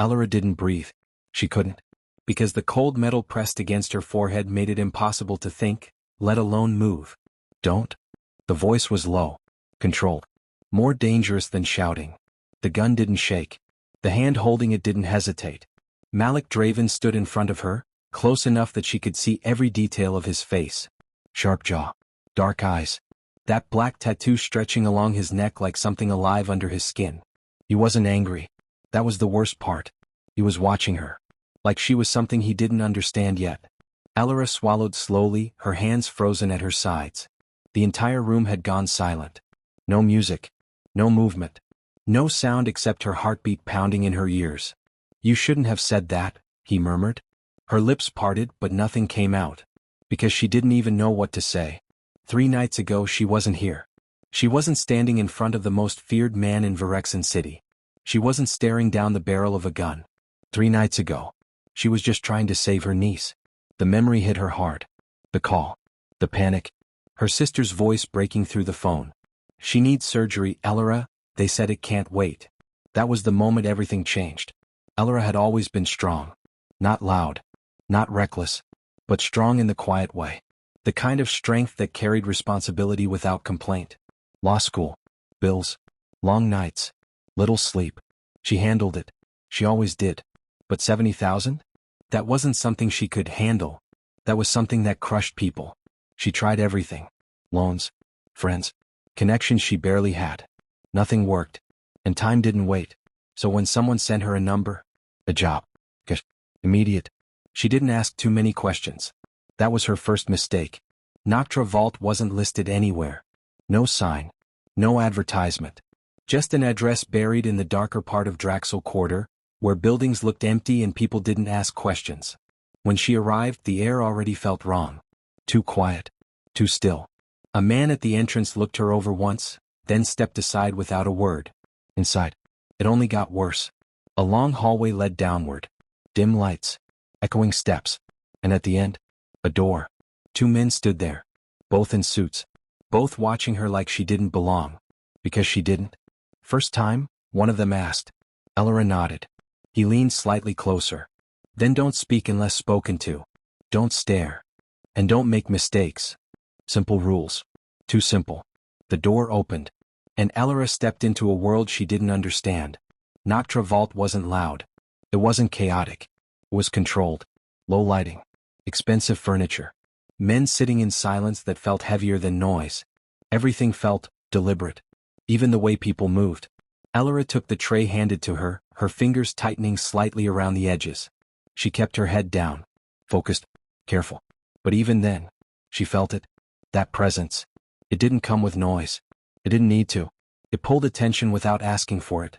Elora didn't breathe. She couldn't. Because the cold metal pressed against her forehead made it impossible to think, let alone move. Don't. The voice was low, controlled. More dangerous than shouting. The gun didn't shake. The hand holding it didn't hesitate. Malik Draven stood in front of her, close enough that she could see every detail of his face. Sharp jaw. Dark eyes. That black tattoo stretching along his neck like something alive under his skin. He wasn't angry. That was the worst part. He was watching her. Like she was something he didn't understand yet. Elora swallowed slowly, her hands frozen at her sides. The entire room had gone silent. No music. No movement. No sound except her heartbeat pounding in her ears. You shouldn't have said that, he murmured. Her lips parted but nothing came out. Because she didn't even know what to say. 3 nights ago she wasn't here. She wasn't standing in front of the most feared man in Varexin City. She wasn't staring down the barrel of a gun. 3 nights ago. She was just trying to save her niece. The memory hit her hard. The call. The panic. Her sister's voice breaking through the phone. She needs surgery, Elora. They said it can't wait. That was the moment everything changed. Elora had always been strong. Not loud. Not reckless. But strong in the quiet way. The kind of strength that carried responsibility without complaint. Law school. Bills. Long nights. Little sleep. She handled it. She always did. But 70,000? That wasn't something she could handle. That was something that crushed people. She tried everything. Loans. Friends. Connections she barely had. Nothing worked. And time didn't wait. So when someone sent her a number, a job, immediate, she didn't ask too many questions. That was her first mistake. Noctra Vault wasn't listed anywhere. No sign. No advertisement. Just an address buried in the darker part of Draxel Quarter, where buildings looked empty and people didn't ask questions. When she arrived, the air already felt wrong. Too quiet. Too still. A man at the entrance looked her over once, then stepped aside without a word. Inside, it only got worse. A long hallway led downward. Dim lights. Echoing steps. And at the end, a door. 2 men stood there. Both in suits. Both watching her like she didn't belong. Because she didn't. First time, one of them asked. Elora nodded. He leaned slightly closer. Then don't speak unless spoken to. Don't stare. And don't make mistakes. Simple rules. Too simple. The door opened. And Elora stepped into a world she didn't understand. Noctra Vault wasn't loud. It wasn't chaotic. It was controlled. Low lighting. Expensive furniture. Men sitting in silence that felt heavier than noise. Everything felt deliberate. Even the way people moved. Elora took the tray handed to her, her fingers tightening slightly around the edges. She kept her head down. Focused. Careful. But even then, she felt it. That presence. It didn't come with noise. It didn't need to. It pulled attention without asking for it.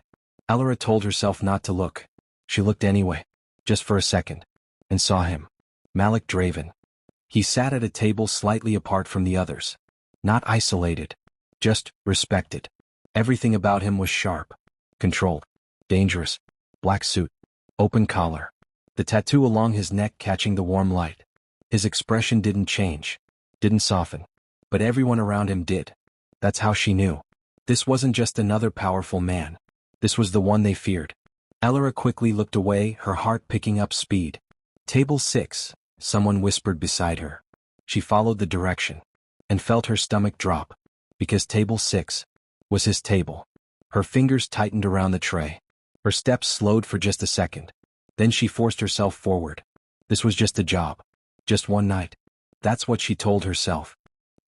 Elora told herself not to look. She looked anyway. Just for a second. And saw him. Malik Draven. He sat at a table slightly apart from the others. Not isolated. Just respected. Everything about him was sharp. Controlled. Dangerous. Black suit. Open collar. The tattoo along his neck catching the warm light. His expression didn't change. Didn't soften. But everyone around him did. That's how she knew. This wasn't just another powerful man. This was the one they feared. Elora quickly looked away, her heart picking up speed. Table 6, someone whispered beside her. She followed the direction. And felt her stomach drop. Because table 6 was his table. Her fingers tightened around the tray. Her steps slowed for just a second. Then she forced herself forward. This was just a job. Just one night. That's what she told herself.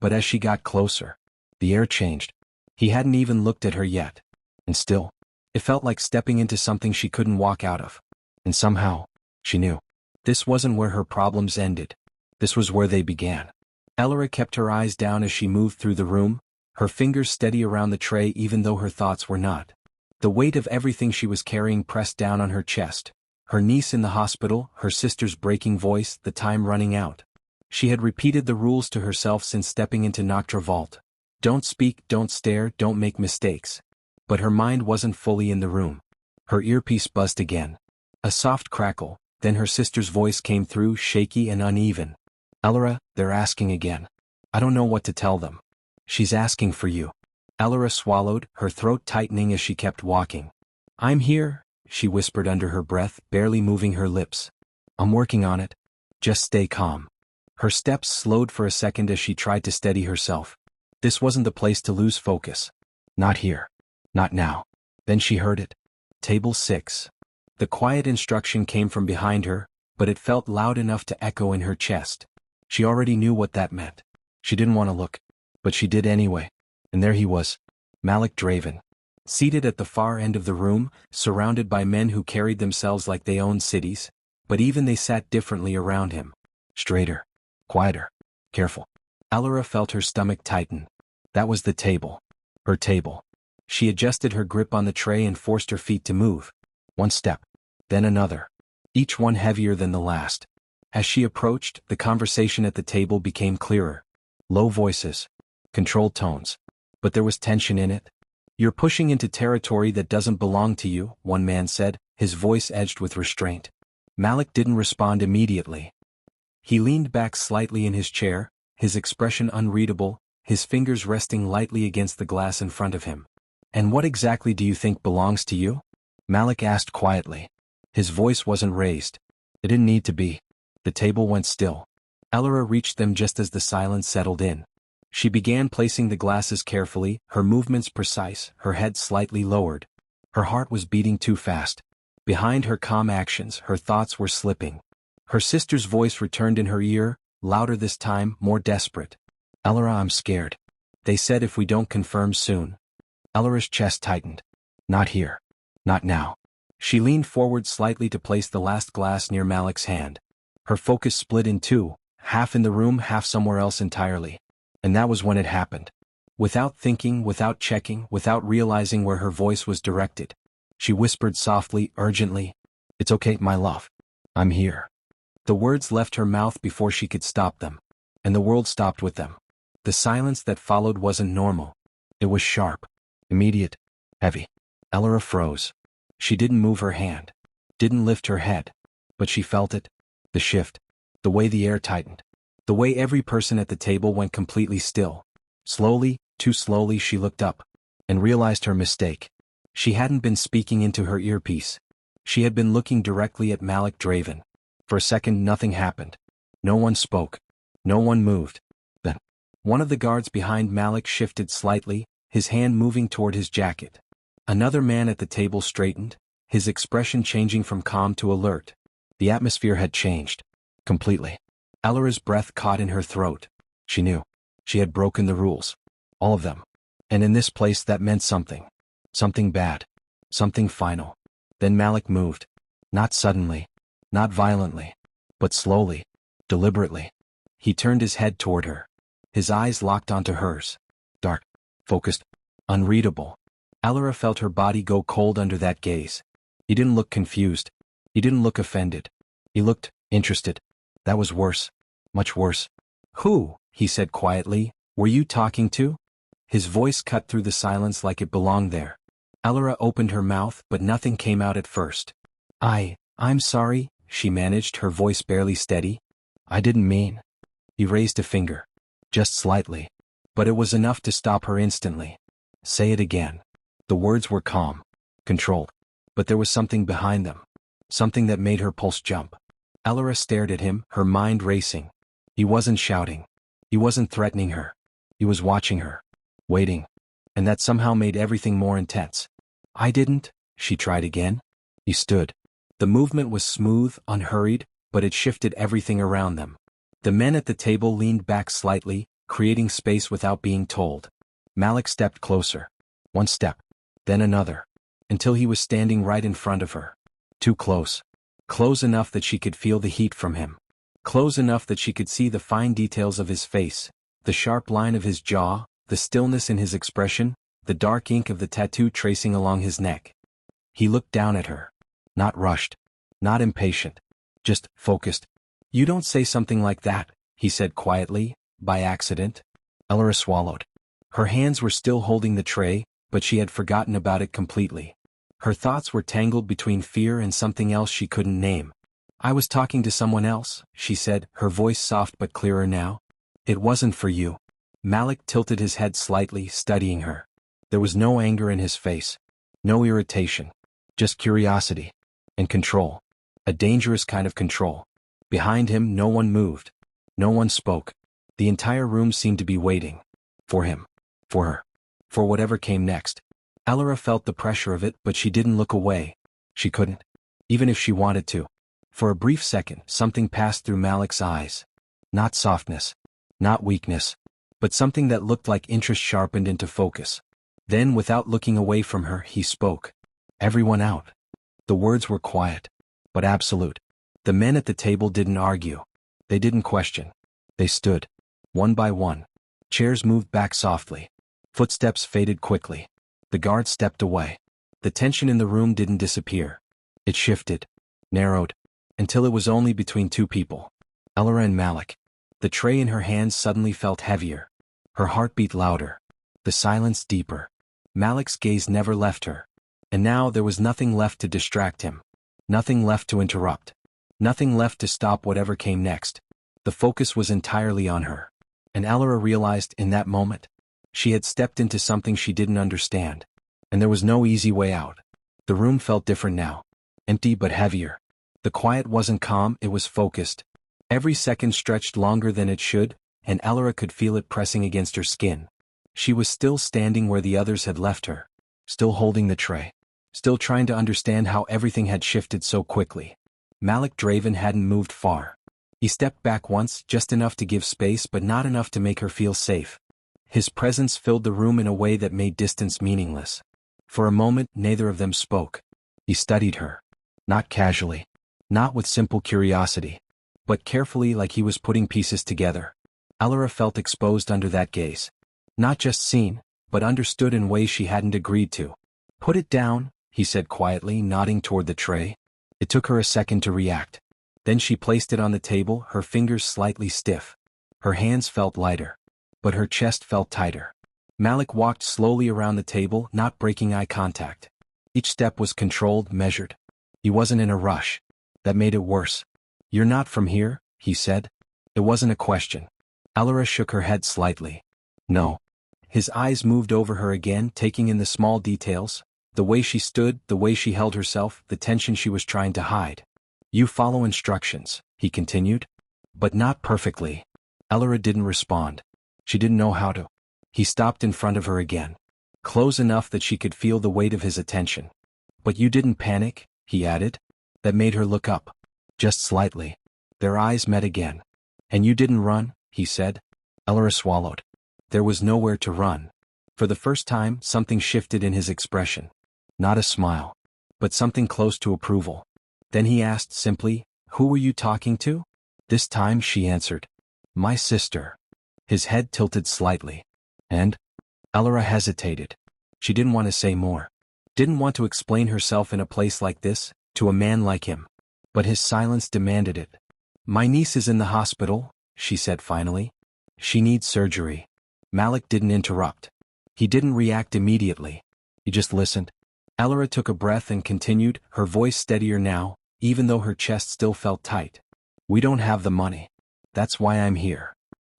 But as she got closer, the air changed. He hadn't even looked at her yet. And still, it felt like stepping into something she couldn't walk out of. And somehow, she knew. This wasn't where her problems ended. This was where they began. Elora kept her eyes down as she moved through the room, her fingers steady around the tray even though her thoughts were not. The weight of everything she was carrying pressed down on her chest. Her niece in the hospital, her sister's breaking voice, the time running out. She had repeated the rules to herself since stepping into Noctra Vault. Don't speak, don't stare, don't make mistakes. But her mind wasn't fully in the room. Her earpiece buzzed again. A soft crackle, then her sister's voice came through, shaky and uneven. Elora, they're asking again. I don't know what to tell them. She's asking for you. Elora swallowed, her throat tightening as she kept walking. I'm here, she whispered under her breath, barely moving her lips. I'm working on it. Just stay calm. Her steps slowed for a second as she tried to steady herself. This wasn't the place to lose focus. Not here. Not now. Then she heard it. Table 6. The quiet instruction came from behind her, but it felt loud enough to echo in her chest. She already knew what that meant. She didn't want to look, but she did anyway. And there he was, Malik Draven, seated at the far end of the room, surrounded by men who carried themselves like they owned cities, but even they sat differently around him. Straighter, quieter, careful. Allura felt her stomach tighten. That was the table. Her table. She adjusted her grip on the tray and forced her feet to move. One step, then another, each one heavier than the last. As she approached, the conversation at the table became clearer. Low voices, controlled tones. But there was tension in it. You're pushing into territory that doesn't belong to you, one man said, his voice edged with restraint. Malik didn't respond immediately. He leaned back slightly in his chair, his expression unreadable, his fingers resting lightly against the glass in front of him. And what exactly do you think belongs to you? Malik asked quietly. His voice wasn't raised. It didn't need to be. The table went still. Allura reached them just as the silence settled in. She began placing the glasses carefully, her movements precise, her head slightly lowered. Her heart was beating too fast. Behind her calm actions, her thoughts were slipping. Her sister's voice returned in her ear, louder this time, more desperate. Allura, I'm scared. They said if we don't confirm soon. Allura's chest tightened. Not here. Not now. She leaned forward slightly to place the last glass near Malik's hand. Her focus split in two, half in the room, half somewhere else entirely. And that was when it happened. Without thinking, without checking, without realizing where her voice was directed, she whispered softly, urgently, "It's okay, my love. I'm here." The words left her mouth before she could stop them. And the world stopped with them. The silence that followed wasn't normal. It was sharp, immediate, heavy. Allura froze. She didn't move her hand, didn't lift her head, but she felt it. The shift, the way the air tightened, the way every person at the table went completely still. Slowly, too slowly, she looked up and realized her mistake. She hadn't been speaking into her earpiece. She had been looking directly at Malik Draven. For a second nothing happened. No one spoke. No one moved. Then, one of the guards behind Malik shifted slightly, his hand moving toward his jacket. Another man at the table straightened, his expression changing from calm to alert. The atmosphere had changed. Completely. Allura's breath caught in her throat. She knew. She had broken the rules. All of them. And in this place that meant something. Something bad. Something final. Then Malik moved. Not suddenly. Not violently. But slowly. Deliberately. He turned his head toward her. His eyes locked onto hers. Dark. Focused. Unreadable. Allura felt her body go cold under that gaze. He didn't look confused. He didn't look offended. He looked interested. That was worse. Much worse. "Who?" he said quietly. "Were you talking to?" His voice cut through the silence like it belonged there. Allura opened her mouth, but nothing came out at first. I'm sorry," she managed, her voice barely steady. "I didn't mean." He raised a finger. Just slightly. But it was enough to stop her instantly. "Say it again." The words were calm, controlled. But there was something behind them. Something that made her pulse jump. Allura stared at him, her mind racing. He wasn't shouting. He wasn't threatening her. He was watching her. Waiting. And that somehow made everything more intense. "I didn't," she tried again. He stood. The movement was smooth, unhurried, but it shifted everything around them. The men at the table leaned back slightly, creating space without being told. Malik stepped closer. One step. Then another. Until he was standing right in front of her. Too close. Close enough that she could feel the heat from him. Close enough that she could see the fine details of his face, the sharp line of his jaw, the stillness in his expression, the dark ink of the tattoo tracing along his neck. He looked down at her. Not rushed. Not impatient. Just focused. "You don't say something like that," he said quietly, by accident. Allura swallowed. Her hands were still holding the tray, but she had forgotten about it completely. Her thoughts were tangled between fear and something else she couldn't name. "I was talking to someone else," she said, her voice soft but clearer now. "It wasn't for you." Malik tilted his head slightly, studying her. There was no anger in his face. No irritation. Just curiosity. And control. A dangerous kind of control. Behind him, no one moved. No one spoke. The entire room seemed to be waiting. For him. For her. For whatever came next. Alara felt the pressure of it, but she didn't look away. She couldn't. Even if she wanted to. For a brief second, something passed through Malik's eyes. Not softness. Not weakness. But something that looked like interest sharpened into focus. Then, without looking away from her, he spoke. Everyone out. The words were quiet. But absolute. The men at the table didn't argue. They didn't question. They stood. One by one. Chairs moved back softly. Footsteps faded quickly. The guard stepped away. The tension in the room didn't disappear. It shifted. Narrowed. Until it was only between two people. Alara and Malik. The tray in her hands suddenly felt heavier. Her heart beat louder. The silence deeper. Malik's gaze never left her. And now there was nothing left to distract him. Nothing left to interrupt. Nothing left to stop whatever came next. The focus was entirely on her. And Alara realized in that moment, she had stepped into something she didn't understand. And there was no easy way out. The room felt different now. Empty but heavier. The quiet wasn't calm, it was focused. Every second stretched longer than it should, and Alara could feel it pressing against her skin. She was still standing where the others had left her. Still holding the tray. Still trying to understand how everything had shifted so quickly. Malik Draven hadn't moved far. He stepped back once, just enough to give space but not enough to make her feel safe. His presence filled the room in a way that made distance meaningless. For a moment, neither of them spoke. He studied her. Not casually. Not with simple curiosity. But carefully, like he was putting pieces together. Alara felt exposed under that gaze. Not just seen, but understood in ways she hadn't agreed to. Put it down, he said quietly, nodding toward the tray. It took her a second to react. Then she placed it on the table, her fingers slightly stiff. Her hands felt lighter. But her chest felt tighter. Malik walked slowly around the table, not breaking eye contact. Each step was controlled, measured. He wasn't in a rush. That made it worse. You're not from here, he said. It wasn't a question. Alara shook her head slightly. No. His eyes moved over her again, taking in the small details. The way she stood, the way she held herself, the tension she was trying to hide. You follow instructions, he continued. But not perfectly. Alara didn't respond. She didn't know how to. He stopped in front of her again. Close enough that she could feel the weight of his attention. But you didn't panic, he added. That made her look up. Just slightly. Their eyes met again. And you didn't run, he said. Alara swallowed. There was nowhere to run. For the first time, something shifted in his expression. Not a smile. But something close to approval. Then he asked simply, who were you talking to? This time she answered. My sister. His head tilted slightly. And? Alara hesitated. She didn't want to say more. Didn't want to explain herself in a place like this, to a man like him. But his silence demanded it. My niece is in the hospital, she said finally. She needs surgery. Malik didn't interrupt. He didn't react immediately. He just listened. Alara took a breath and continued, her voice steadier now, even though her chest still felt tight. We don't have the money. That's why I'm here.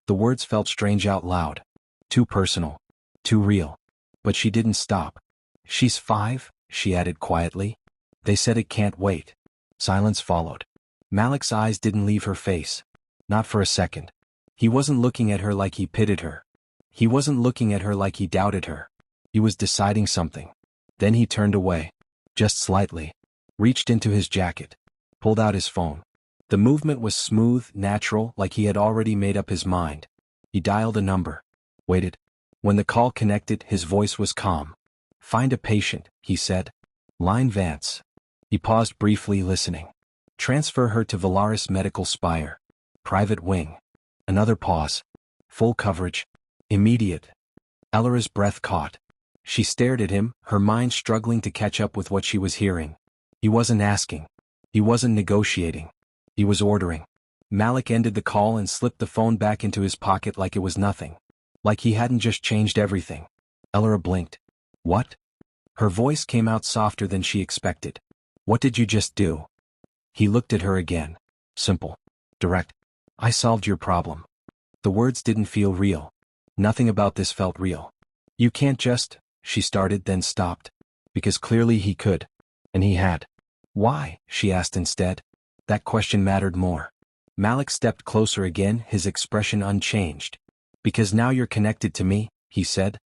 The words felt strange out loud. Too personal. Too real. But she didn't stop. She's 5, she added quietly. They said it can't wait. Silence followed. Malik's eyes didn't leave her face. Not for a second. He wasn't looking at her like he pitied her. He wasn't looking at her like he doubted her. He was deciding something. Then he turned away. Just slightly. Reached into his jacket. Pulled out his phone. The movement was smooth, natural, like he had already made up his mind. He dialed a number. Waited. When the call connected, his voice was calm. Find a patient, he said. Line Vance. He paused briefly, listening. Transfer her to Valaris Medical Spire. Private wing. Another pause. Full coverage. Immediate. Alara's breath caught. She stared at him, her mind struggling to catch up with what she was hearing. He wasn't asking. He wasn't negotiating. He was ordering. Malik ended the call and slipped the phone back into his pocket like it was nothing. Like he hadn't just changed everything. Alara blinked. What? Her voice came out softer than she expected. What did you just do? He looked at her again. Simple. Direct. I solved your problem. The words didn't feel real. Nothing about this felt real. You can't just, she started then stopped. Because clearly he could. And he had. Why? She asked instead. That question mattered more. Malik stepped closer again, his expression unchanged. Because now you're connected to me, he said.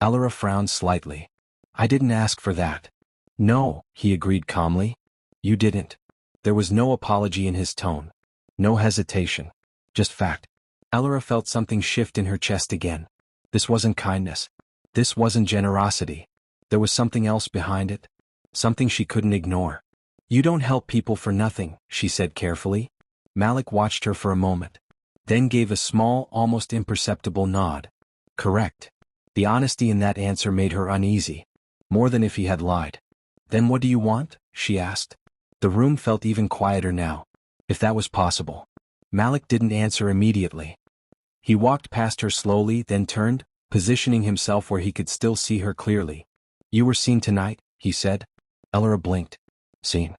Alara frowned slightly. I didn't ask for that. No, he agreed calmly. You didn't. There was no apology in his tone. No hesitation. Just fact. Alara felt something shift in her chest again. This wasn't kindness. This wasn't generosity. There was something else behind it. Something she couldn't ignore. You don't help people for nothing, she said carefully. Malik watched her for a moment. Then gave a small, almost imperceptible nod. Correct. The honesty in that answer made her uneasy. More than if he had lied. Then what do you want? She asked. The room felt even quieter now. If that was possible. Malik didn't answer immediately. He walked past her slowly, then turned, positioning himself where he could still see her clearly. You were seen tonight, he said. Alara blinked. Seen.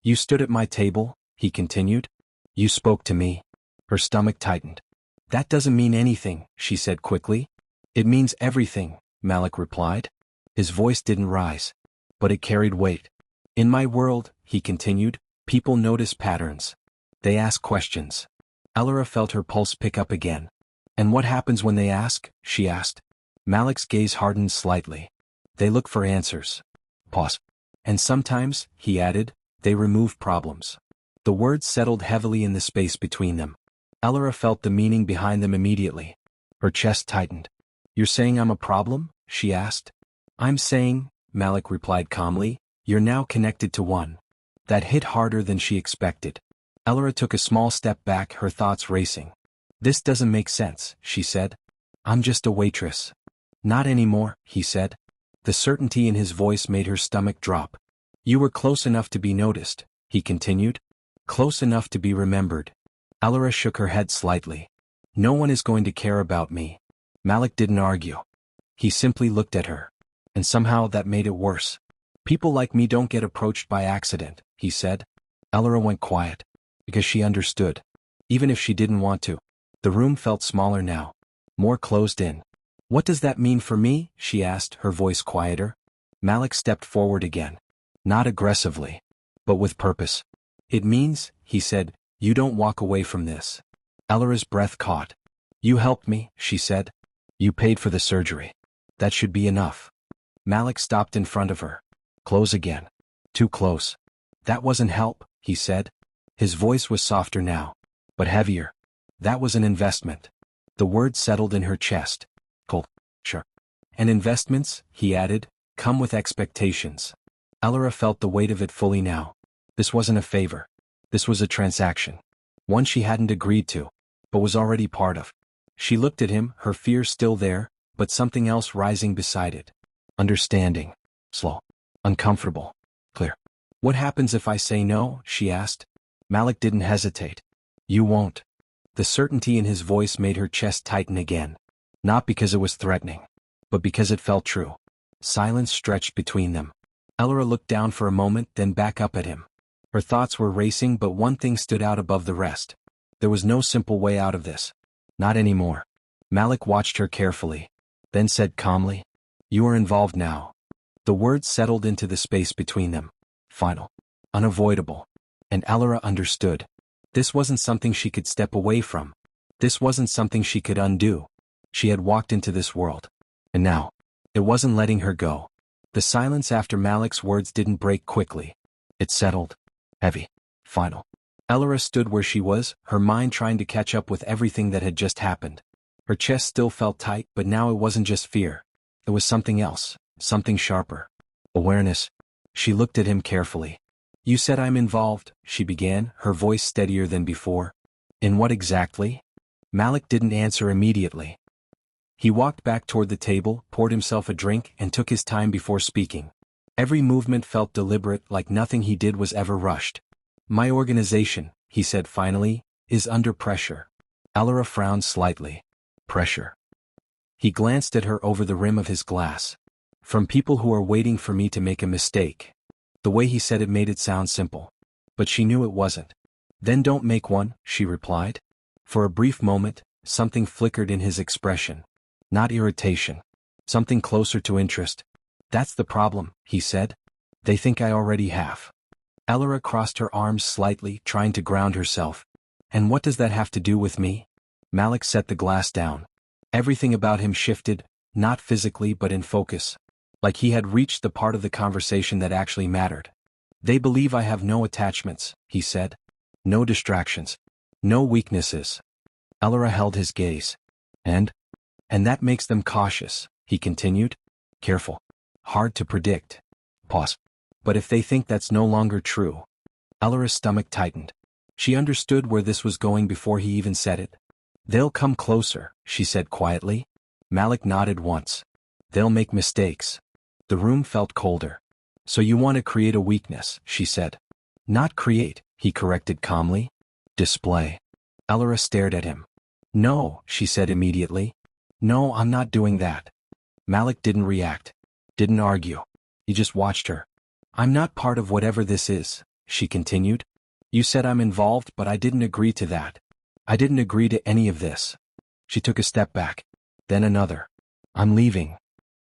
You stood at my table, he continued. You spoke to me. Her stomach tightened. That doesn't mean anything, she said quickly. It means everything, Malik replied. His voice didn't rise. But it carried weight. In my world, he continued, people notice patterns. They ask questions. Alara felt her pulse pick up again. And what happens when they ask? She asked. Malik's gaze hardened slightly. They look for answers. Pause. And sometimes, he added, they remove problems. The words settled heavily in the space between them. Alara felt the meaning behind them immediately. Her chest tightened. You're saying I'm a problem? She asked. I'm saying, Malik replied calmly, you're now connected to one. That hit harder than she expected. Alara took a small step back, her thoughts racing. This doesn't make sense, she said. I'm just a waitress. Not anymore, he said. The certainty in his voice made her stomach drop. You were close enough to be noticed, he continued. Close enough to be remembered. Alara shook her head slightly. No one is going to care about me. Malik didn't argue. He simply looked at her. And somehow that made it worse. People like me don't get approached by accident, he said. Alara went quiet. Because she understood. Even if she didn't want to. The room felt smaller now. More closed in. What does that mean for me? She asked, her voice quieter. Malik stepped forward again. Not aggressively. But with purpose. It means, he said, you don't walk away from this. Alara's breath caught. You helped me, she said. You paid for the surgery. That should be enough. Malik stopped in front of her. Close again. Too close. That wasn't help, he said. His voice was softer now. But heavier. That was an investment. The word settled in her chest. Cool. Sure. And investments, he added, come with expectations. Alara felt the weight of it fully now. This wasn't a favor. This was a transaction. One she hadn't agreed to, but was already part of. She looked at him, her fear still there, but something else rising beside it. Understanding. Slow. Uncomfortable. Clear. What happens if I say no? She asked. Malik didn't hesitate. You won't. The certainty in his voice made her chest tighten again. Not because it was threatening, but because it felt true. Silence stretched between them. Alara looked down for a moment, then back up at him. Her thoughts were racing, but one thing stood out above the rest. There was no simple way out of this. Not anymore. Malik watched her carefully. Then said calmly, you are involved now. The words settled into the space between them. Final. Unavoidable. And Alara understood. This wasn't something she could step away from. This wasn't something she could undo. She had walked into this world. And now, it wasn't letting her go. The silence after Malik's words didn't break quickly. It settled. Heavy. Final. Alara stood where she was, her mind trying to catch up with everything that had just happened. Her chest still felt tight, but now it wasn't just fear. It was something else, something sharper. Awareness. She looked at him carefully. You said I'm involved, she began, her voice steadier than before. In what exactly? Malik didn't answer immediately. He walked back toward the table, poured himself a drink, and took his time before speaking. Every movement felt deliberate, like nothing he did was ever rushed. My organization, he said finally, is under pressure. Alara frowned slightly. Pressure. He glanced at her over the rim of his glass. From people who are waiting for me to make a mistake. The way he said it made it sound simple. But she knew it wasn't. Then don't make one, she replied. For a brief moment, something flickered in his expression. Not irritation. Something closer to interest. That's the problem, he said. They think I already have. Elora crossed her arms slightly, trying to ground herself. And what does that have to do with me? Malik set the glass down. Everything about him shifted, not physically but in focus. Like he had reached the part of the conversation that actually mattered. They believe I have no attachments, he said. No distractions. No weaknesses. Elora held his gaze. And that makes them cautious, he continued. Careful. Hard to predict. Pause. But if they think that's no longer true. Elora's stomach tightened. She understood where this was going before he even said it. They'll come closer, she said quietly. Malik nodded once. They'll make mistakes. The room felt colder. So you want to create a weakness, she said. Not create, he corrected calmly. Display. Elora stared at him. No, she said immediately. No, I'm not doing that. Malik didn't react. Didn't argue. He just watched her. I'm not part of whatever this is, she continued. You said I'm involved, but I didn't agree to that. I didn't agree to any of this. She took a step back. Then another. I'm leaving.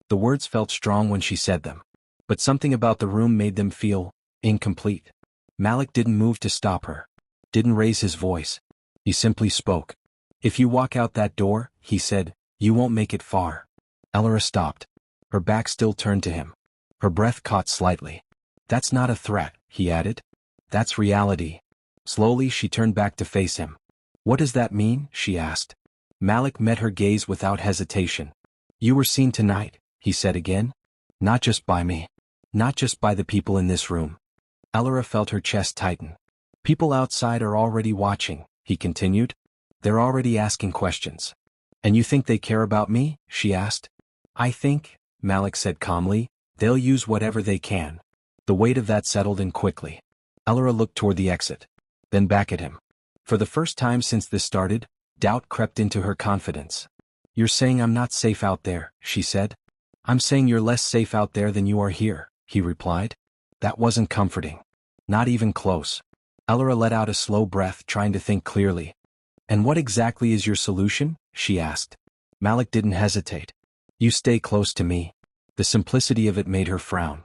The words felt strong when she said them. But something about the room made them feel incomplete. Malik didn't move to stop her. Didn't raise his voice. He simply spoke. If you walk out that door, he said, you won't make it far. Elora stopped. Her back still turned to him. Her breath caught slightly. That's not a threat, he added. That's reality. Slowly she turned back to face him. What does that mean? She asked. Malik met her gaze without hesitation. You were seen tonight, he said again. Not just by me. Not just by the people in this room. Elora felt her chest tighten. People outside are already watching, he continued. They're already asking questions. And you think they care about me? She asked. I think, Malik said calmly, they'll use whatever they can. The weight of that settled in quickly. Elora looked toward the exit. Then back at him. For the first time since this started, doubt crept into her confidence. You're saying I'm not safe out there, she said. I'm saying you're less safe out there than you are here, he replied. That wasn't comforting. Not even close. Elora let out a slow breath, trying to think clearly. And what exactly is your solution? She asked. Malik didn't hesitate. You stay close to me. The simplicity of it made her frown.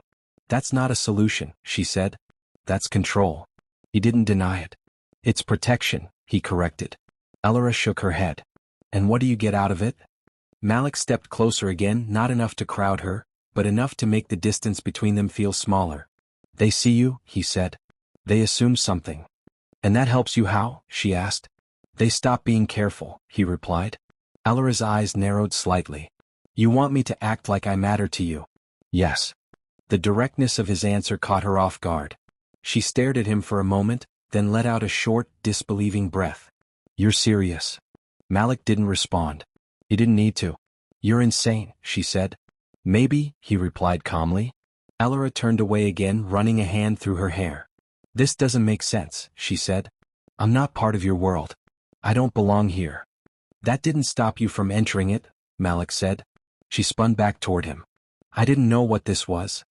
That's not a solution, she said. That's control. He didn't deny it. It's protection, he corrected. Elora shook her head. And what do you get out of it? Malik stepped closer again, not enough to crowd her, but enough to make the distance between them feel smaller. They see you, he said. They assume something. And that helps you how? She asked. They stop being careful, he replied. Elora's eyes narrowed slightly. You want me to act like I matter to you? Yes. The directness of his answer caught her off guard. She stared at him for a moment, then let out a short, disbelieving breath. You're serious? Malik didn't respond. He didn't need to. You're insane, she said. Maybe, he replied calmly. Elora turned away again, running a hand through her hair. This doesn't make sense, she said. I'm not part of your world. I don't belong here. That didn't stop you from entering it, Malik said. She spun back toward him. I didn't know what this was.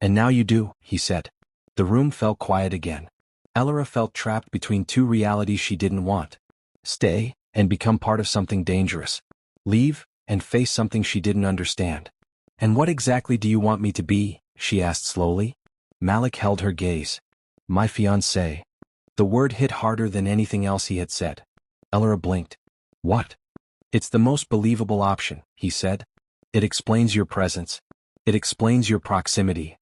And now you do, he said. The room fell quiet again. Elora felt trapped between two realities she didn't want. Stay, and become part of something dangerous. Leave, and face something she didn't understand. And what exactly do you want me to be? She asked slowly. Malik held her gaze. My fiancé. The word hit harder than anything else he had said. Elora blinked. What? It's the most believable option, he said. It explains your presence. It explains your proximity.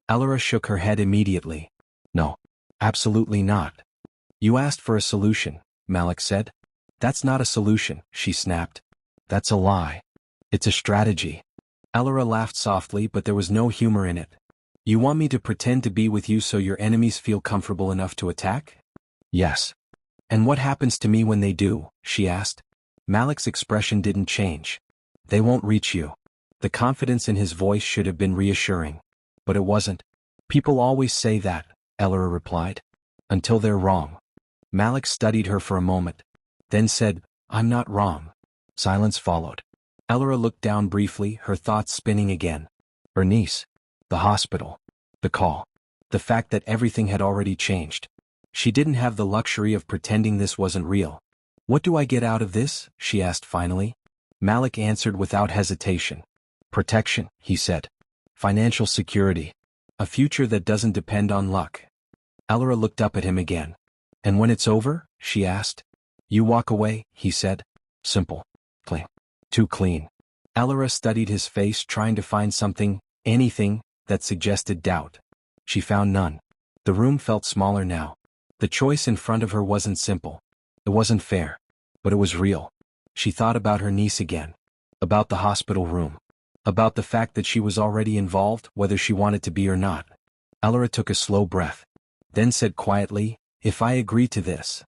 Elora shook her head immediately. No. Absolutely not. You asked for a solution, Malik said. That's not a solution, she snapped. That's a lie. It's a strategy. Elora laughed softly, but there was no humor in it. You want me to pretend to be with you so your enemies feel comfortable enough to attack? Yes. And what happens to me when they do? She asked. Malik's expression didn't change. They won't reach you. The confidence in his voice should have been reassuring. But it wasn't. People always say that, Elora replied. Until they're wrong. Malik studied her for a moment. Then said, I'm not wrong. Silence followed. Elora looked down briefly, her thoughts spinning again. Her niece. The hospital. The call. The fact that everything had already changed. She didn't have the luxury of pretending this wasn't real. What do I get out of this? She asked finally. Malik answered without hesitation. Protection, he said. Financial security. A future that doesn't depend on luck. Elora looked up at him again. And when it's over? She asked. You walk away, he said. Simple. Clean. Too clean. Elora studied his face, trying to find something, anything, that suggested doubt. She found none. The room felt smaller now. The choice in front of her wasn't simple. It wasn't fair. But it was real. She thought about her niece again. About the hospital room. About the fact that she was already involved, whether she wanted to be or not. Elora took a slow breath. Then said quietly, if I agree to this.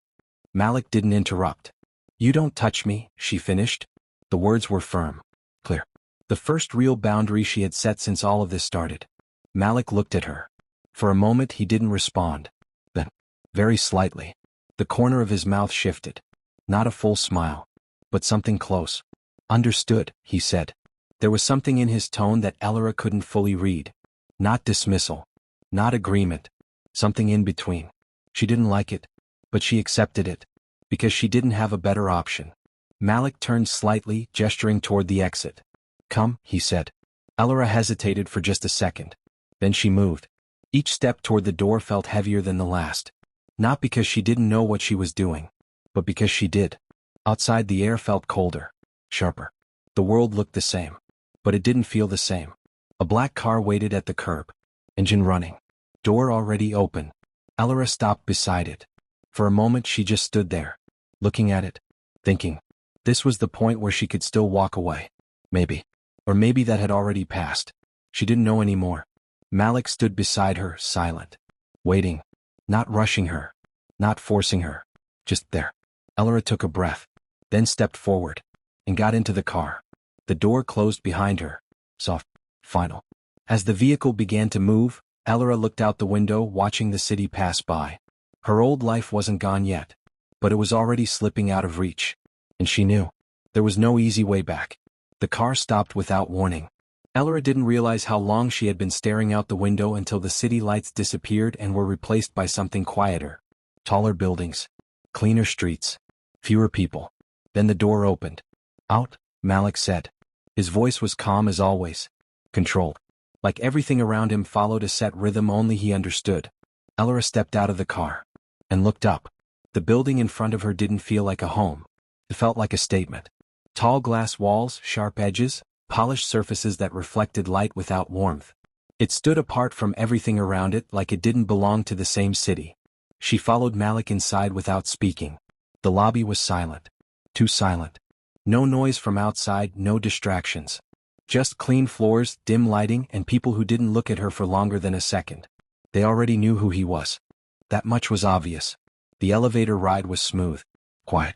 Malik didn't interrupt. You don't touch me, she finished. The words were firm. Clear. The first real boundary she had set since all of this started. Malik looked at her. For a moment he didn't respond. Then, very slightly, the corner of his mouth shifted. Not a full smile, but something close. Understood, he said. There was something in his tone that Elora couldn't fully read. Not dismissal. Not agreement. Something in between. She didn't like it, but she accepted it, because she didn't have a better option. Malik turned slightly, gesturing toward the exit. Come, he said. Elora hesitated for just a second. Then she moved. Each step toward the door felt heavier than the last. Not because she didn't know what she was doing, but because she did. Outside the air felt colder, sharper. The world looked the same, but it didn't feel the same. A black car waited at the curb. Engine running. Door already open. Elora stopped beside it. For a moment she just stood there, looking at it, thinking. This was the point where she could still walk away. Maybe. Or maybe that had already passed. She didn't know anymore. Malik stood beside her, silent. Waiting. Not rushing her. Not forcing her. Just there. Elora took a breath. Then stepped forward. And got into the car. The door closed behind her. Soft. Final. As the vehicle began to move, Elora looked out the window, watching the city pass by. Her old life wasn't gone yet. But it was already slipping out of reach. And she knew. There was no easy way back. The car stopped without warning. Elora didn't realize how long she had been staring out the window until the city lights disappeared and were replaced by something quieter. Taller buildings. Cleaner streets. Fewer people. Then the door opened. Out, Malik said. His voice was calm as always. Controlled. Like everything around him followed a set rhythm only he understood. Elora stepped out of the car. And looked up. The building in front of her didn't feel like a home. It felt like a statement. Tall glass walls, sharp edges, polished surfaces that reflected light without warmth. It stood apart from everything around it, like it didn't belong to the same city. She followed Malik inside without speaking. The lobby was silent. Too silent. No noise from outside, no distractions. Just clean floors, dim lighting, and people who didn't look at her for longer than a second. They already knew who he was. That much was obvious. The elevator ride was smooth. Quiet.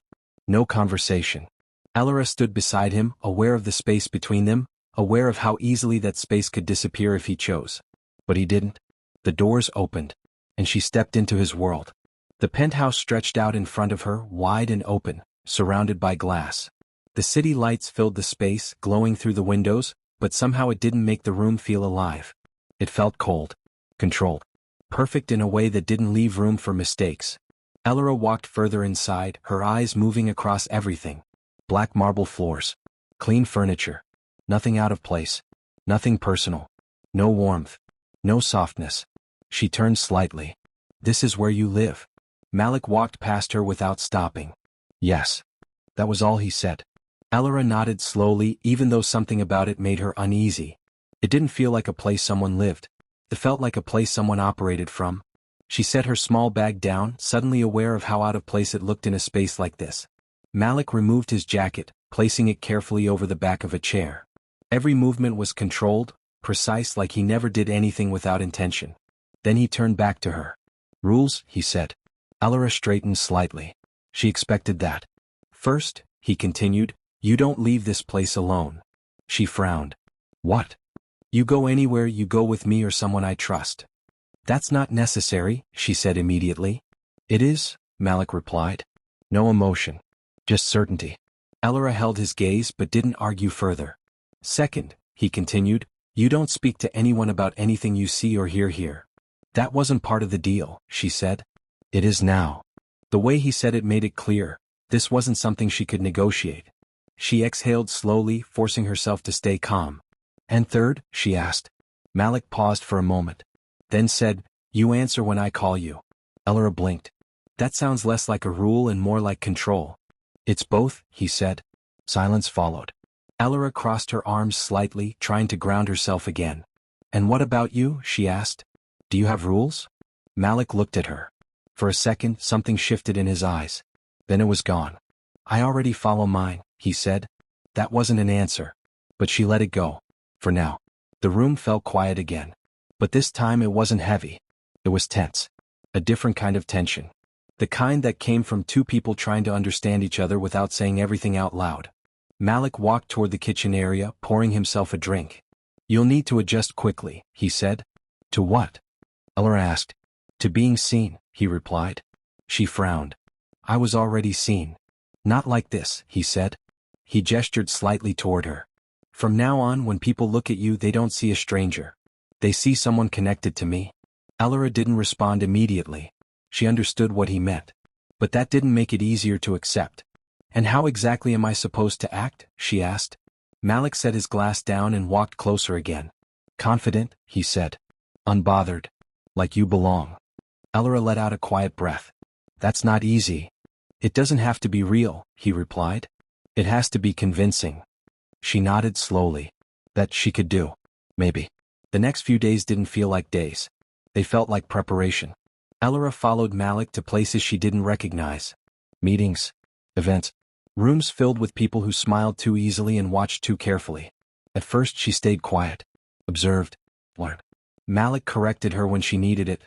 No conversation. Elora stood beside him, aware of the space between them, aware of how easily that space could disappear if he chose. But he didn't. The doors opened, and she stepped into his world. The penthouse stretched out in front of her, wide and open, surrounded by glass. The city lights filled the space, glowing through the windows, but somehow it didn't make the room feel alive. It felt cold. Controlled. Perfect in a way that didn't leave room for mistakes. Elora walked further inside, her eyes moving across everything. Black marble floors. Clean furniture. Nothing out of place. Nothing personal. No warmth. No softness. She turned slightly. This is where you live. Malik walked past her without stopping. Yes. That was all he said. Elora nodded slowly, even though something about it made her uneasy. It didn't feel like a place someone lived. It felt like a place someone operated from. She set her small bag down, suddenly aware of how out of place it looked in a space like this. Malik removed his jacket, placing it carefully over the back of a chair. Every movement was controlled, precise, like he never did anything without intention. Then he turned back to her. Rules, he said. Elora straightened slightly. She expected that. First, he continued, you don't leave this place alone. She frowned. What? You go anywhere, you go with me or someone I trust. That's not necessary, she said immediately. It is, Malik replied. No emotion. Just certainty. Elora held his gaze but didn't argue further. Second, he continued, you don't speak to anyone about anything you see or hear here. That wasn't part of the deal, she said. It is now. The way he said it made it clear. This wasn't something she could negotiate. She exhaled slowly, forcing herself to stay calm. And third, she asked. Malik paused for a moment. then said, "You answer when I call you." Elora blinked. "That sounds less like a rule and more like control." "It's both," he said. Silence followed. Elora crossed her arms slightly, trying to ground herself again. "And what about you?" she asked. "Do you have rules?" Malik looked at her. For a second, something shifted in his eyes. Then it was gone. "I already follow mine," he said. That wasn't an answer. But she let it go. For now. The room fell quiet again. But this time it wasn't heavy. It was tense. A different kind of tension. The kind that came from two people trying to understand each other without saying everything out loud. Malik walked toward the kitchen area, pouring himself a drink. "You'll need to adjust quickly," he said. "To what?" Elora asked. "To being seen," he replied. She frowned. "I was already seen." "Not like this," he said. He gestured slightly toward her. "From now on, when people look at you, they don't see a stranger. They see someone connected to me." Elora didn't respond immediately. She understood what he meant. But that didn't make it easier to accept. "And how exactly am I supposed to act?" she asked. Malik set his glass down and walked closer again. "Confident," he said. "Unbothered. Like you belong." Elora let out a quiet breath. "That's not easy." "It doesn't have to be real," he replied. "It has to be convincing." She nodded slowly. That she could do. Maybe. The next few days didn't feel like days. They felt like preparation. Elora followed Malik to places she didn't recognize. Meetings. Events. Rooms filled with people who smiled too easily and watched too carefully. At first she stayed quiet. Observed. Learned. Malik corrected her when she needed it.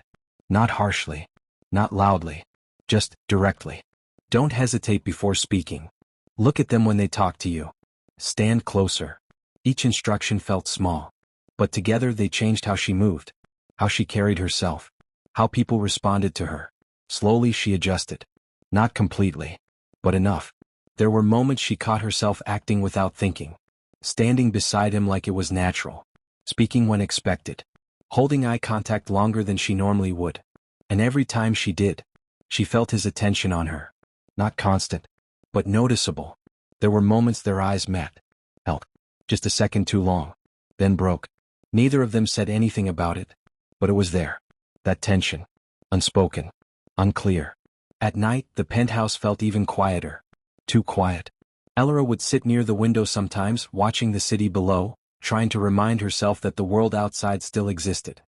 Not harshly. Not loudly. Just directly. "Don't hesitate before speaking. Look at them when they talk to you. Stand closer." Each instruction felt small. But together they changed how she moved. How she carried herself. How people responded to her. Slowly she adjusted. Not completely. But enough. There were moments she caught herself acting without thinking. Standing beside him like it was natural. Speaking when expected. Holding eye contact longer than she normally would. And every time she did, she felt his attention on her. Not constant, but noticeable. There were moments their eyes met. Held. Just a second too long. Then broke. Neither of them said anything about it. But it was there. That tension. Unspoken. Unclear. At night, the penthouse felt even quieter. Too quiet. Elora would sit near the window sometimes, watching the city below, trying to remind herself that the world outside still existed.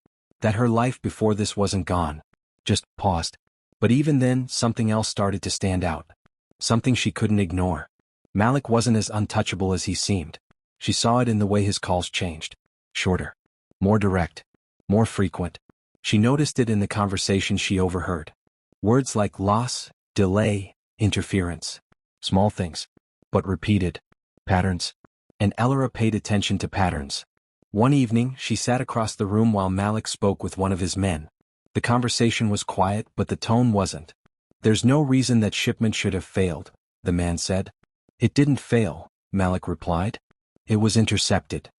That her life before this wasn't gone. Just paused. But even then, something else started to stand out. Something she couldn't ignore. Malik wasn't as untouchable as he seemed. She saw it in the way his calls changed. Shorter. More direct. More frequent. She noticed it in the conversations she overheard. Words like loss, delay, interference. Small things. But repeated. Patterns. And Elora paid attention to patterns. One evening, she sat across the room while Malik spoke with one of his men. The conversation was quiet, but the tone wasn't. "There's no reason that shipment should have failed," the man said. "It didn't fail," Malik replied. "It was intercepted.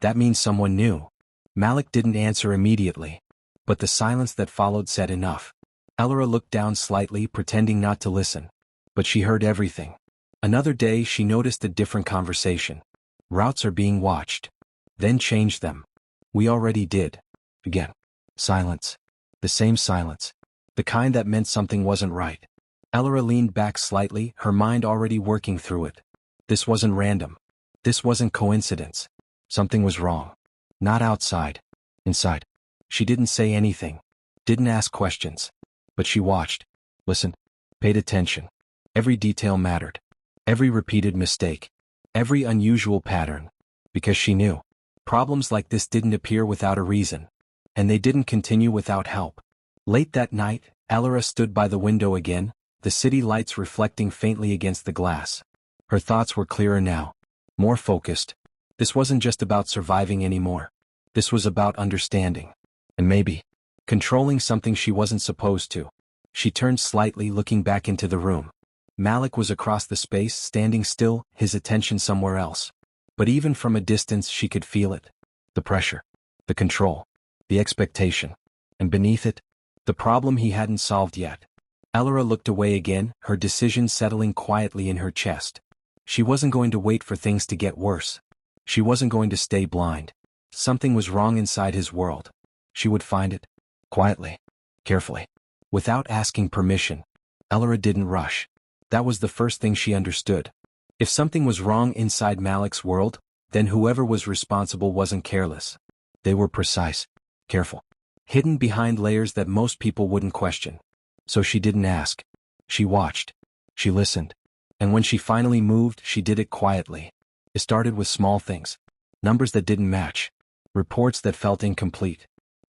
That means someone knew." Malik didn't answer immediately. But the silence that followed said enough. Elora looked down slightly, pretending not to listen. But she heard everything. Another day she noticed a different conversation. "Routes are being watched." Then changed them. "We already did." Again. Silence. The same silence. The kind that meant something wasn't right. Elora leaned back slightly, her mind already working through it. This wasn't random. This wasn't coincidence. Something was wrong. Not outside. Inside. She didn't say anything. Didn't ask questions. But she watched. Listened. Paid attention. Every detail mattered. Every repeated mistake. Every unusual pattern. Because she knew. Problems like this didn't appear without a reason. And they didn't continue without help. Late that night, Elora stood by the window again, the city lights reflecting faintly against the glass. Her thoughts were clearer now. More focused. This wasn't just about surviving anymore. This was about understanding. And maybe controlling something she wasn't supposed to. She turned slightly, looking back into the room. Malik was across the space, standing still, his attention somewhere else. But even from a distance she could feel it. The pressure. The control. The expectation. And beneath it, the problem he hadn't solved yet. Elora looked away again, her decision settling quietly in her chest. She wasn't going to wait for things to get worse. She wasn't going to stay blind. Something was wrong inside his world. She would find it. Quietly. Carefully. Without asking permission. Elora didn't rush. That was the first thing she understood. If something was wrong inside Malik's world, then whoever was responsible wasn't careless. They were precise. Careful. Hidden behind layers that most people wouldn't question. So she didn't ask. She watched. She listened. And when she finally moved, she did it quietly. It started with small things. Numbers that didn't match. Reports that felt incomplete.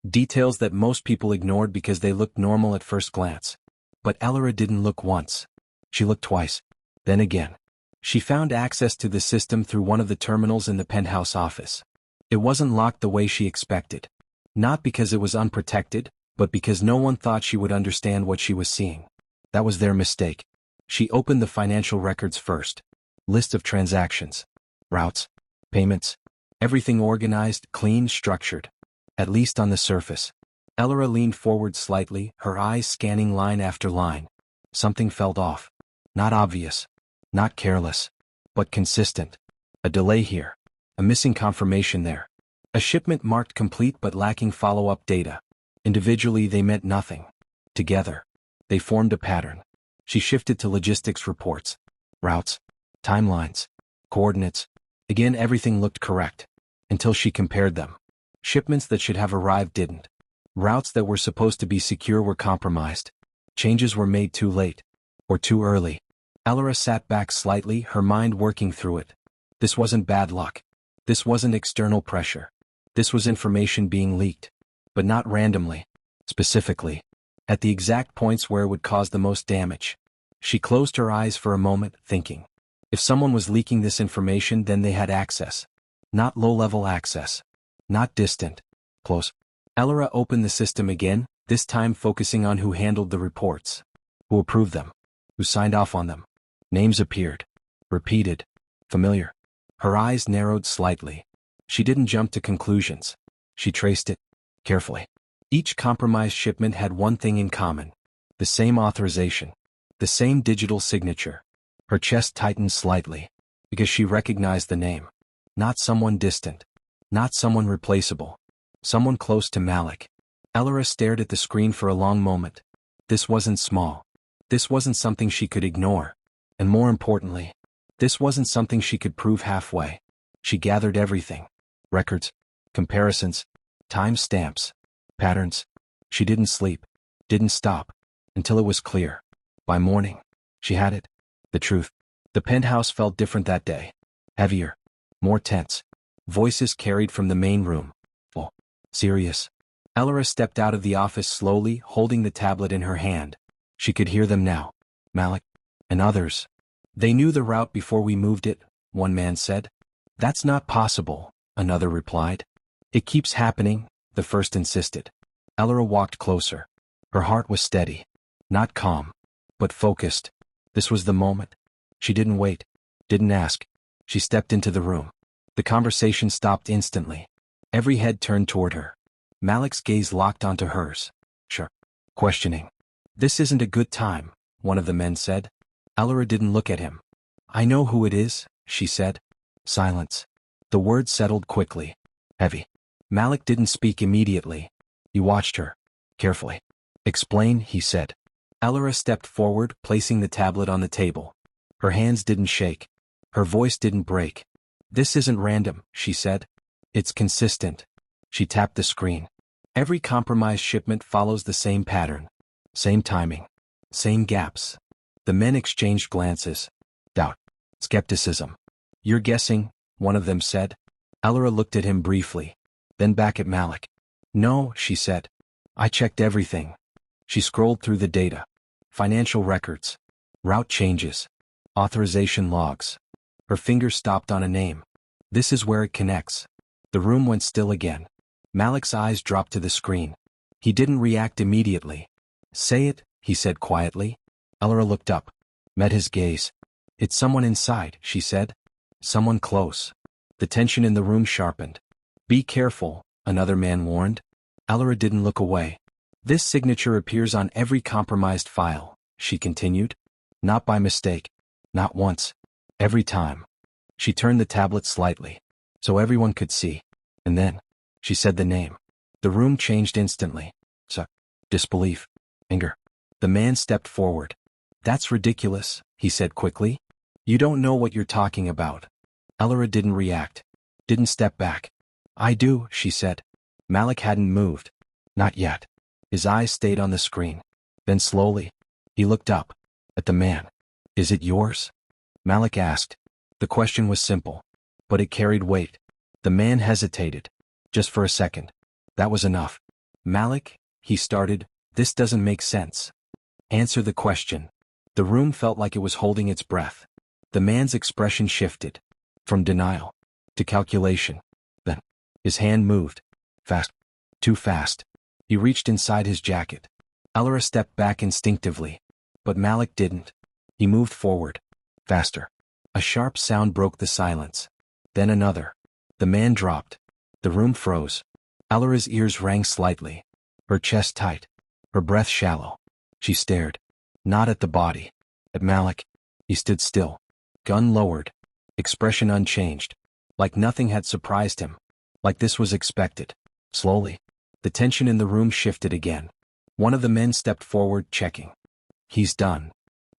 Details that most people ignored because they looked normal at first glance. But Elora didn't look once. She looked twice. Then again. She found access to the system through one of the terminals in the penthouse office. It wasn't locked the way she expected. Not because it was unprotected, but because no one thought she would understand what she was seeing. That was their mistake. She opened the financial records first. List of transactions. Routes. Payments. Everything organized, clean, structured. At least on the surface. Elora leaned forward slightly, her eyes scanning line after line. Something felt off. Not obvious. Not careless. But consistent. A delay here. A missing confirmation there. A shipment marked complete but lacking follow-up data. Individually they meant nothing. Together. They formed a pattern. She shifted to logistics reports. Routes. Timelines. Coordinates. Again everything looked correct. Until she compared them. Shipments that should have arrived didn't. Routes that were supposed to be secure were compromised. Changes were made too late. Or too early. Elora sat back slightly, her mind working through it. This wasn't bad luck. This wasn't external pressure. This was information being leaked. But not randomly. Specifically. At the exact points where it would cause the most damage. She closed her eyes for a moment, thinking. If someone was leaking this information, then they had access. Not low-level access. Not distant. Close. Elora opened the system again, this time focusing on who handled the reports. Who approved them. Who signed off on them. Names appeared. Repeated. Familiar. Her eyes narrowed slightly. She didn't jump to conclusions. She traced it. Carefully. Each compromised shipment had one thing in common. The same authorization. The same digital signature. Her chest tightened slightly. Because she recognized the name. Not someone distant. Not someone replaceable. Someone close to Malik. Elora stared at the screen for a long moment. This wasn't small. This wasn't something she could ignore. And more importantly, this wasn't something she could prove halfway. She gathered everything. Records. Comparisons. Time stamps. Patterns. She didn't sleep. Didn't stop. Until it was clear. By morning. She had it. The truth. The penthouse felt different that day. Heavier. More tense. Voices carried from the main room. Oh. Serious. Elora stepped out of the office slowly, holding the tablet in her hand. She could hear them now. Malik. And others. They knew the route before we moved it, one man said. That's not possible, another replied. It keeps happening, the first insisted. Elora walked closer. Her heart was steady. Not calm. But focused. This was the moment. She didn't wait. Didn't ask. She stepped into the room. The conversation stopped instantly. Every head turned toward her. Malik's gaze locked onto hers. Sure. Questioning. This isn't a good time, one of the men said. Elora didn't look at him. I know who it is, she said. Silence. The words settled quickly. Heavy. Malik didn't speak immediately. He watched her. Carefully. Explain, he said. Elora stepped forward, placing the tablet on the table. Her hands didn't shake. Her voice didn't break. This isn't random, she said. It's consistent. She tapped the screen. Every compromised shipment follows the same pattern. Same timing. Same gaps. The men exchanged glances. Doubt. Skepticism. You're guessing, one of them said. Elora looked at him briefly. Then back at Malik. No, she said. I checked everything. She scrolled through the data. Financial records. Route changes. Authorization logs. Her finger stopped on a name. This is where it connects. The room went still again. Malik's eyes dropped to the screen. He didn't react immediately. Say it, he said quietly. Elora looked up. Met his gaze. It's someone inside, she said. Someone close. The tension in the room sharpened. Be careful, another man warned. Elora didn't look away. This signature appears on every compromised file, she continued. Not by mistake. Not once. Every time. She turned the tablet slightly, so everyone could see. And then, she said the name. The room changed instantly. disbelief, anger. The man stepped forward. That's ridiculous, he said quickly. You don't know what you're talking about. Elora didn't react, didn't step back. I do, she said. Malik hadn't moved. Not yet. His eyes stayed on the screen. Then slowly, he looked up at the man. Is it yours? Malik asked. The question was simple, but it carried weight. The man hesitated. Just for a second. That was enough. Malik, he started, this doesn't make sense. Answer the question. The room felt like it was holding its breath. The man's expression shifted. From denial to calculation. Then, his hand moved. Fast. Too fast. He reached inside his jacket. Elora stepped back instinctively. But Malik didn't. He moved forward. Faster. A sharp sound broke the silence. Then another. The man dropped. The room froze. Elora's ears rang slightly. Her chest tight. Her breath shallow. She stared. Not at the body. At Malik. He stood still. Gun lowered. Expression unchanged. Like nothing had surprised him. Like this was expected. Slowly, the tension in the room shifted again. One of the men stepped forward, checking. He's done.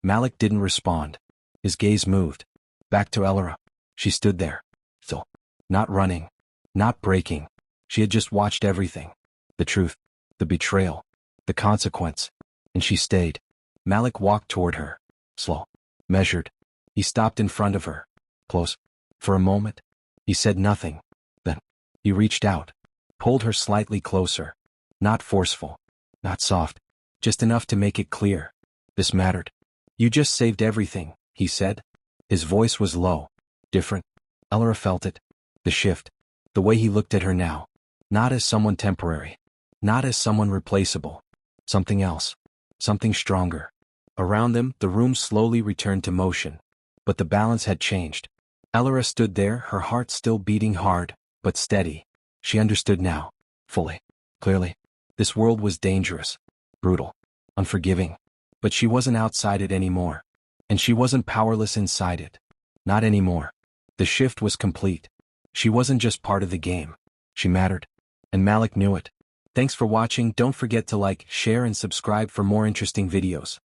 Malik didn't respond. His gaze moved. Back to Elora. She stood there. Still. Not running. Not breaking. She had just watched everything. The truth. The betrayal. The consequence. And she stayed. Malik walked toward her. Slow. Measured. He stopped in front of her. Close. For a moment. He said nothing. Then, he reached out. Pulled her slightly closer. Not forceful. Not soft. Just enough to make it clear. This mattered. You just saved everything, he said. His voice was low. Different. Elora felt it. The shift. The way he looked at her now. Not as someone temporary. Not as someone replaceable. Something else. Something stronger. Around them, the room slowly returned to motion. But the balance had changed. Elora stood there, her heart still beating hard, but steady. She understood now. Fully. Clearly. This world was dangerous. Brutal. Unforgiving. But she wasn't outside it anymore. And she wasn't powerless inside it. Not anymore. The shift was complete. She wasn't just part of the game. She mattered. And Malik knew it. Thanks for watching. Don't forget to like, share and subscribe for more interesting videos.